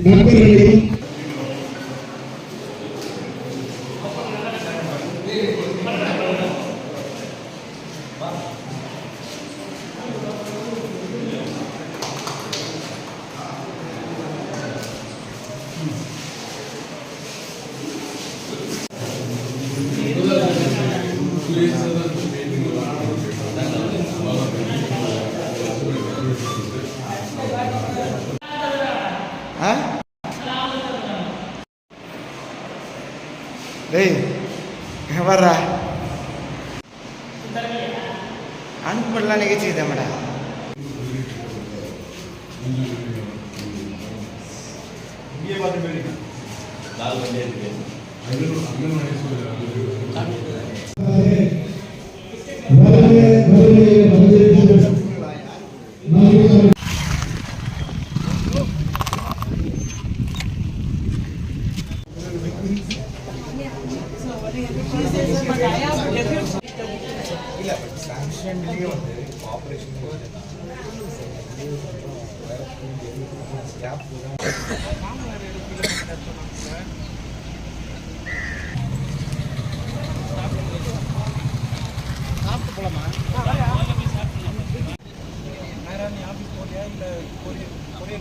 நண்பர்களையும் வர்றா அனுப்பலாம் நிகழ்ச்சி தான்டா. இல்ல சாங்ஷன்லயே வந்து ஆபரேஷன் ஸ்டாஃப் சாப்பிட்டு போலாமா? நேரா நீ ஆஃபீஸ் போறியா இல்ல கொரியர் போறியா?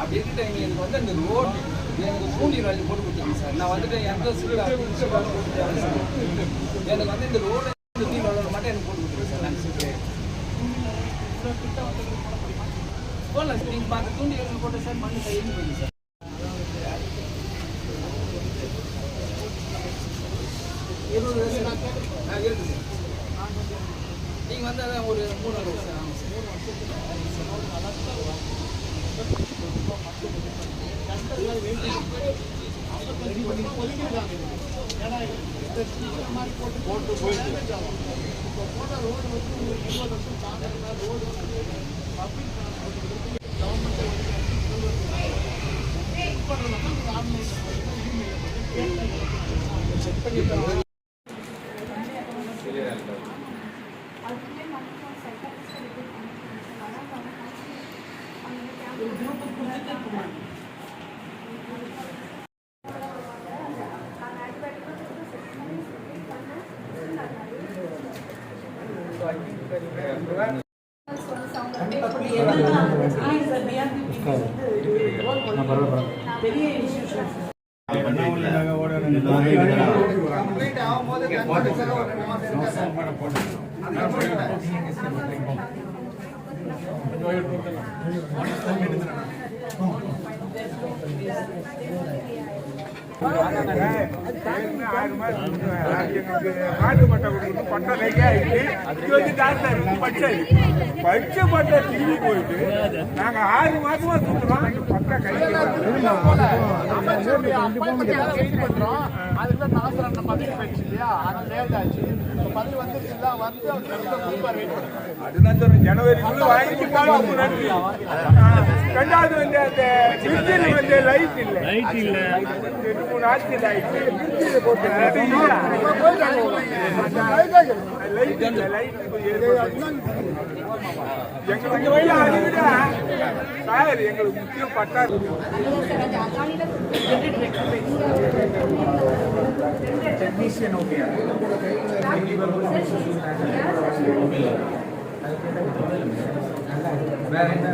அப்படி இருக்க எனக்கு வந்து அந்த ரோடு எனக்கு பூண்டி ராஜி போட்டு கொடுத்தீங்க சார். நான் வந்துட்டு எந்த எனக்கு வந்து இந்த ரோடு மட்டும் எனக்கு போட்டு கொடுத்துருங்க சார். நான் போடல சார். நீங்கள் பார்த்து தூண்டி போட்ட சார் மண்ணு கையில் போயிடுங்க சார். இருக்கு சார். நீங்கள் வந்து அதான் ஒரு 3 வருஷம் சார். ஆமாம் போட்டு போயிட்டு ரோடு வந்து 20 வருஷம் தாண்டினா ரோடு வந்து பப்ளிக் செக் பண்ணிட்டு பெரிய இன்ஸ்டிடியூஷன் நாட்டு மட்டை கொடுக்கணும் பட்டம் நிறைய ஆயிடுச்சு. இது வந்து டாக்டர் படிச்சாரு படிச்ச பட்டை திரும்பி போயிட்டு நாங்க 6 மாசமா சுற்றுறோம். பட்டம் கையில் அதுதான் சொல்றேன். ஜனவரிக்குள்ள வாங்கி கொடுத்தாலும் அப்போ நன்றி. ரெண்டாவது வந்து அந்த திருச்சியில் வந்து லைட் இல்லை 2-3 ஆட்சியில் ஆயிடுச்சு. திருச்சியில் போட்டு எங்களுக்கு வயல அதுவிட சார் எங்களுக்கு முக்கியம் பட்டா டெக்னீஷியன் ஓகே வேற என்ன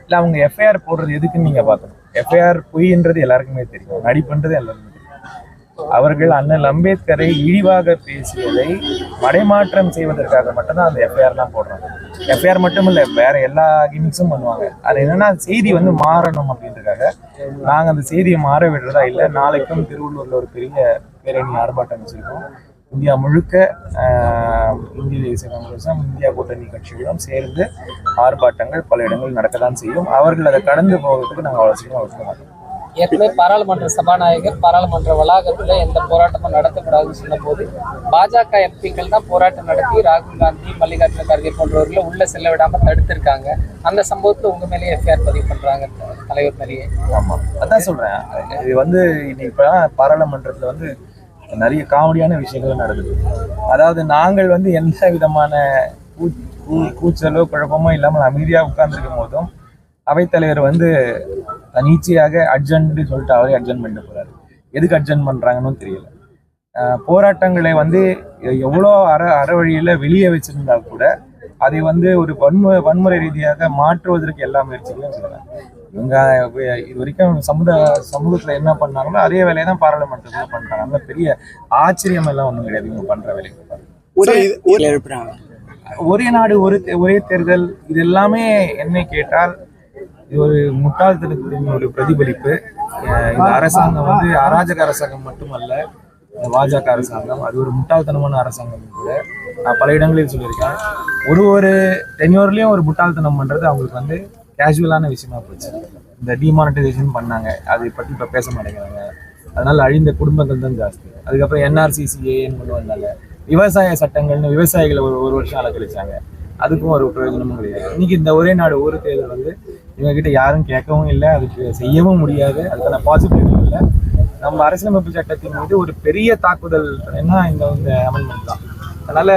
இல்ல அவங்க எஃப்ஐஆர் போடுறது எதுக்குன்னு நீங்க பாக்கணும். எஃப்ஐஆர் பொய்ன்றது எல்லாருக்குமே தெரியும், நடிப்புன்றது எல்லாருக்குமே தெரியும். அவர்கள் அண்ணல் அம்பேத்கரை இழிவாக பேசியதை மடைமாற்றம் செய்வதற்காக மட்டும்தான் அந்த எஃப்ஐஆர்லாம் போடுறாங்க. எஃப்ஐஆர் மட்டும் இல்லை, வேற எல்லா கிமிக்ஸும் பண்ணுவாங்க. அது என்னன்னா செய்தி வந்து மாறணும் அப்படின்றதுக்காக. நாங்கள் அந்த செய்தியை மாற விடுறதா இல்லை. நாளைக்கும் திருவள்ளூர்ல ஒரு பெரிய பேரணி ஆர்ப்பாட்டம் வச்சிருக்கோம். இந்தியா முழுக்க இந்திய தேசிய காங்கிரஸும் இந்தியா கூட்டணி கட்சிகளும் சேர்ந்து ஆர்ப்பாட்டங்கள் பல இடங்கள் நடக்கத்தான் செய்யும். அவர்கள் அதை கடந்து போகிறதுக்கு நாங்கள் அவ்வளோ சீக்கிரம் ஒதுக்க மாட்டோம். ஏற்கனவே பாராளுமன்ற சபாநாயகர் பாராளுமன்ற வளாகத்தில் எந்த போராட்டமும் நடத்தக்கூடாதுன்னு சொன்ன போது பாஜக எம்பிக்கள் தான் போராட்டம் நடத்தி ராகுல் காந்தி, மல்லிகார்ஜுன கார்கே போன்றவர்களை உள்ள செல்ல விடாம தடுத்திருக்காங்க. அந்த சம்பவத்தில் உங்க மேலேயே எஃப்ஐஆர் பதிவு பண்றாங்க தலைவர் மேலேயே. ஆமா, அதான் சொல்றேன். இது வந்து இன்னைக்கு பாராளுமன்றத்துல வந்து நிறைய காமெடியான விஷயங்கள் நடக்குது. அதாவது நாங்கள் வந்து எந்த விதமான கூச்சலோ குழப்பமோ இல்லாமல் அமைதியாக உட்கார்ந்துருக்கும் போதும் அவைத்தலைவர் வந்து தனிச்சையாக அட்ஜன்ட் சொல்லிட்டு அவரே அட்ஜன் பண்ணிட்டு போறாரு. எதுக்கு அட்ஜன் பண்றாங்கன்னு தெரியல. போராட்டங்களை வந்து எவ்வளோ அற வழியில வெளியே வச்சிருந்தா கூட அதை வந்து ஒரு வன்முறை ரீதியாக மாற்றுவதற்கு எல்லா முயற்சிகளையும் செய்யறாங்க. இவங்க இது வரைக்கும் சமூகத்துல என்ன பண்ணாங்களோ அதே வேலையை தான் பாராளுமன்றத்துல பண்றாங்க. அந்த பெரிய ஆச்சரியம் எல்லாம் ஒண்ணும் கிடையாது இவங்க பண்ற வேலைக்கு. ஒரே நாடு ஒரே தேர்தல் இது எல்லாமே என்ன கேட்டால் இது ஒரு முட்டாள்தனத்தின் ஒரு பிரதிபலிப்பு. இந்த அரசாங்கம் வந்து அராஜக அரசாங்கம் மட்டுமல்ல, பாஜக அரசாங்கம் அது ஒரு முட்டாள்தனமான அரசாங்கம் கூட. நான் பல இடங்களில் சொல்லியிருக்கேன். ஒரு டென்யூர்லயும் ஒரு முட்டாள்தனம் பண்றது அவங்களுக்கு வந்து கேஷுவலான விஷயமா போச்சு. இந்த டிமானிட்டைசேஷன் பண்ணாங்க, அதை பற்றி இப்போ பேச மாட்டேங்கிறாங்க. அதனால அழிந்த குடும்பங்கள் தான் ஜாஸ்தி. அதுக்கப்புறம் NRCCAன்னு கொண்டு வந்தாங்க. விவசாய சட்டங்கள்னு விவசாயிகளை ஒரு வருஷம் அலக்கழிச்சாங்க. அதுக்கும் ஒரு பிரயோஜனமும் கிடையாது. இன்னைக்கு இந்த ஒரே நாடு ஒரு தேர்தல் வந்து இவங்க கிட்ட யாரும் கேட்கவும் இல்லை, அதுக்கு செய்யவும் முடியாது. அதுக்கான பாசிபிலிட்டி இல்லை. நம்ம அரசியலமைப்பு சட்டத்தின் மீது ஒரு பெரிய தாக்குதல் என்ன இந்த அமெண்ட்மெண்ட் தான். அதனால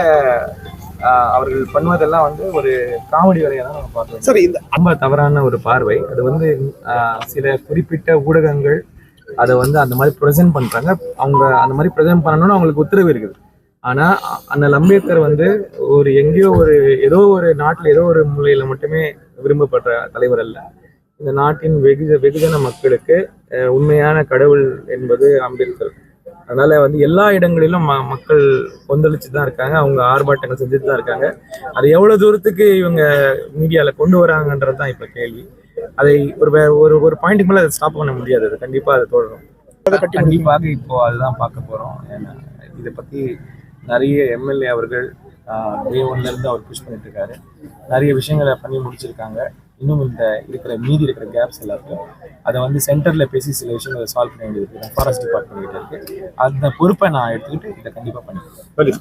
அவர்கள் பண்ணுவதெல்லாம் வந்து ஒரு காமெடி வேலையை தான் நம்ம பார்க்கலாம். சரி, இந்த ரொம்ப தவறான ஒரு பார்வை. அது வந்து சில குறிப்பிட்ட ஊடகங்கள் அதை வந்து அந்த மாதிரி ப்ரெசென்ட் பண்றாங்க. அவங்க அந்த மாதிரி ப்ரெசென்ட் பண்ணணும்னு அவங்களுக்கு உத்தரவு இருக்குது. ஆனா அண்ணல் அம்பேத்கர் வந்து எங்கேயோ ஏதோ ஒரு நாட்டுல ஏதோ ஒரு மூலையில மட்டுமே விரும்பப்படுற தலைவர் அல்ல. இந்த நாட்டின் வெகுஜன மக்களுக்கு உண்மையான கடவுள் என்பது அம்பேத்கர். அதனால வந்து எல்லா இடங்களிலும் மக்கள் கொந்தளிச்சு தான் இருக்காங்க. அவங்க ஆர்ப்பாட்டங்கள் செஞ்சுட்டு தான் இருக்காங்க. அதை எவ்வளவு தூரத்துக்கு இவங்க மீடியால கொண்டு வராங்கன்றது தான் இப்ப கேள்வி. அதை ஒரு பாயிண்ட்டுக்கு மேல அதை ஸ்டாப் பண்ண முடியாது. அது கண்டிப்பா அதை தொடரும். கண்டிப்பாக இப்போ அதுதான் பார்க்க போறோம். இதை பத்தி நிறைய MLA அவர்கள் Day 1ல இருந்து அவர் புஷ் பண்ணிட்டு இருக்காரு. நிறைய விஷயங்களை பண்ணி முடிச்சிருக்காங்க. இன்னும் மீதி இருக்கிற கேப்ஸ் எல்லாத்தையும் அதை வந்து சென்டர்ல பேசி சில விஷயங்களை சால்வ் பண்ண வேண்டியது இருக்கு. ஃபாரஸ்ட் டிபார்ட்மெண்ட் இருக்கு. அந்த பொறுப்பை நான் எடுத்துக்கிட்டு இதை கண்டிப்பா பண்ணிக்கிறேன்.